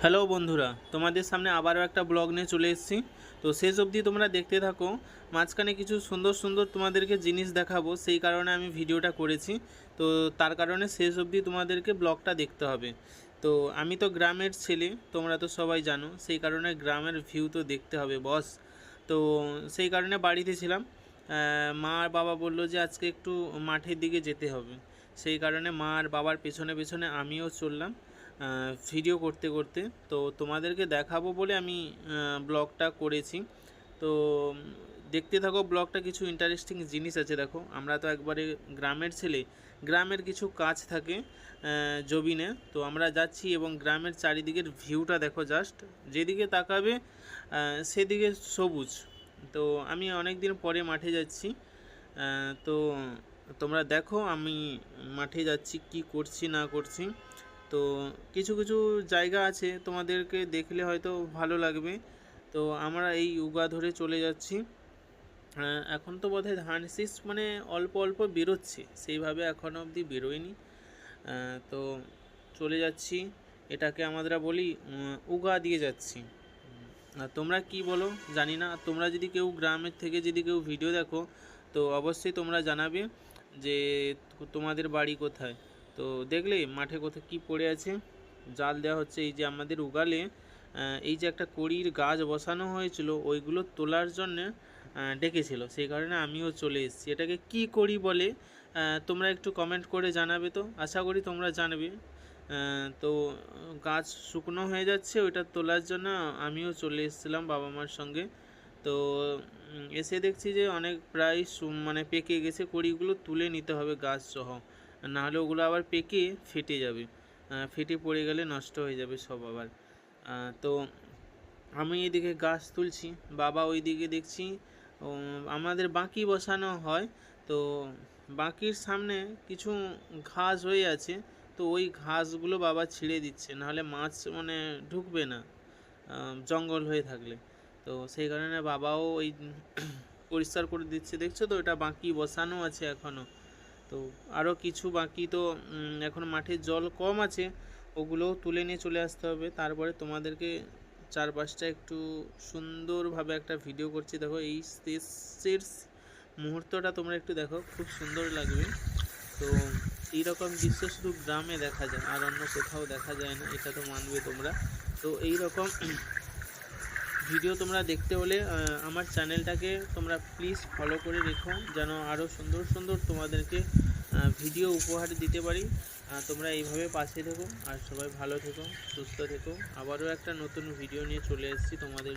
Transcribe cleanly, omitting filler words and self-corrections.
Hello বন্ধুরা, তোমাদের সামনে আবারও একটা ব্লগ নিয়ে চলে এসেছি। তো শেষ অবধি তোমরা দেখতে থাকো। মাঝখানে কিছু সুন্দর সুন্দর তোমাদেরকে জিনিস দেখাবো, সেই কারণে আমি ভিডিওটা করেছি। তো তার কারণে শেষ অবধি তোমাদেরকে ব্লগটা দেখতে হবে। তো আমি তো গ্রামের ছেলে, তোমরা তো সবাই জানো, সেই কারণে গ্রামের ভিউ তো দেখতে হবে বস। তো সেই কারণে বাড়িতে ছিলাম। মা আর বাবা বললো যে আজকে একটু মাঠের দিকে যেতে হবে। সেই কারণে মা আর বাবার পেছনে পেছনে আমিও চললাম ভিডিও করতে করতে। তো তোমাদেরকে দেখাবো বলে আমি ব্লগটা করেছি। তো দেখতে থাকো ব্লগটা। কিছু ইন্টারেস্টিং জিনিস আছে, দেখো। আমরা তো একবারে গ্রামের ছেলে, গ্রামের কিছু কাজ থাকে জবিনে। তো আমরা যাচ্ছি এবং গ্রামের চারিদিকের ভিউটা দেখো, জাস্ট যেদিকে তাকাবে সেদিকে সবুজ। তো আমি অনেক দিন পরে মাঠে যাচ্ছি। তো তোমরা দেখো আমি মাঠে যাচ্ছি, কি করছি না করছি। তো কিছু কিছু জায়গা আছে তোমাদেরকে দেখলে হয়তো ভালো লাগবে। তো আমরা এই উগা ধরে চলে যাচ্ছি। এখন তো বোধহয় ধান শীষ মানে অল্প অল্প বেরোচ্ছে, সেইভাবে এখনও অবধি বেরোয়নি। তো চলে যাচ্ছি, এটাকে আমরা বলি উগা দিয়ে যাচ্ছি। আর তোমরা কি বলো জানি না। তোমরা যদি কেউ গ্রামের থেকে যদি কেউ ভিডিও দেখো, তো অবশ্যই তোমরা জানাবে যে তোমাদের বাড়ি কোথায়। তো দেখলে মাঠে কোথায় কি পড়ে আছে, জাল দেওয়া হচ্ছে। এই যে আমাদের উগালে এই যে একটা কড়ির গাছ বসানো হয়েছিল, ওইগুলো তোলার জন্যে ডেকেছিল, সেই কারণে আমিও চলে এসেছি। এটাকে কি করি বলে তোমরা একটু কমেন্ট করে জানাবে। তো আশা করি তোমরা জানবে। তো গাছ শুকনো হয়ে যাচ্ছে, ওইটা তোলার জন্য আমিও চলে এসেছিলাম বাবা মার সঙ্গে। তো এসে দেখছি যে অনেক প্রায় মানে পেকে গেছে, কড়িগুলো তুলে নিতে হবে গাছ সহ, নাহলে ওগুলো আবার পেকে ফেটে যাবে। ফেটে পড়ে গেলে নষ্ট হয়ে যাবে সব আবার। তো আমি এদিকে গাছ তুলছি, বাবা ওইদিকে দেখছি আমাদের বাঁকি বসানো হয়। তো বাঁকির সামনে কিছু ঘাস হয়ে আছে, তো ওই ঘাসগুলো বাবা ছিঁড়ে দিচ্ছে, নাহলে মাছ মানে ঢুকবে না জঙ্গল হয়ে থাকলে। তো সেই কারণে বাবাও ওই পরিষ্কার করে দিচ্ছে। দেখছো তো, এটা বাঁকি বসানো আছে এখনও। তো আরও কিছু বাকি, তো এখন মাঠে জল কম আছে, ওগুলোও তুলে নিয়ে চলে আসতে হবে। তারপরে তোমাদেরকে চারপাশটা একটু সুন্দরভাবে একটা ভিডিও করছি। দেখো এই শেষের মুহূর্তটা তোমরা একটু দেখো, খুব সুন্দর লাগবে। তো এইরকম দৃশ্য শুধু গ্রামে দেখা যায়, আর অন্য কোথাও দেখা যায় না, এটা তো মানবে তোমরা। তো এই রকম ভিডিও তোমরা দেখতে হলে আমার চ্যানেলটাকে তোমরা প্লিজ ফলো করে রেখো, যেন আরও সুন্দর সুন্দর তোমাদেরকে ভিডিও উপহার দিতে পারি। তোমরা এইভাবে পাশে থেকো, আর সবাই ভালো থেকো, সুস্থ থেকো। আবারও একটা নতুন ভিডিও নিয়ে চলে এসেছি তোমাদের।